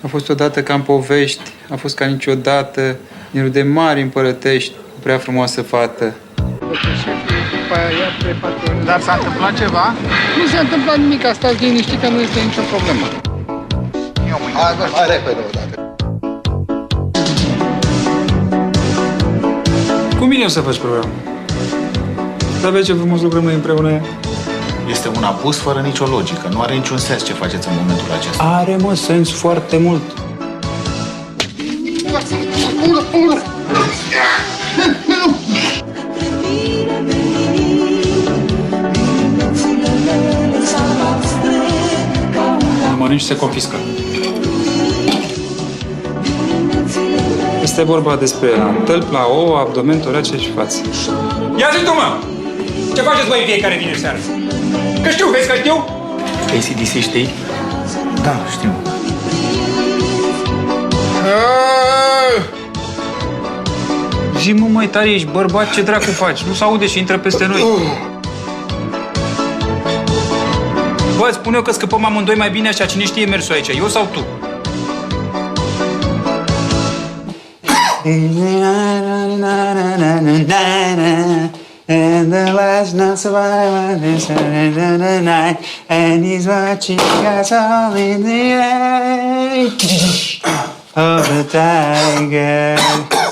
A fost odată ca în povești, a fost ca niciodată, din de mari împărătești, o prea frumoasă fată. Dar s-a întâmplat ceva? Nu s-a întâmplat nimic, stați liniștit că nu este nicio problemă. Hai repede odată. Cum bine o să faci programul? Să vezi ce frumos lucrăm noi împreună. Este un abuz fără nicio logică. Nu are niciun sens ce faceți în momentul acesta. Are, mă, sens foarte mult. Nu mănânci, se confiscă. Este vorba despre tălpi la ouă, abdomen, torace și față. Ia zi tu, mă! Ce faceți voi în fiecare vineri seară? Că știu, vezi că știu? ACDC știi? Da, știu. Zi-mă, mai tare, ești bărbat, ce dracu faci? Nu s-aude și intră peste noi. Bă, spun eu că scăpăm amândoi mai bine așa, cine știe mersul aici, eu sau tu? And the last night survivor is the night, and he's watching us all in the eye of the tiger.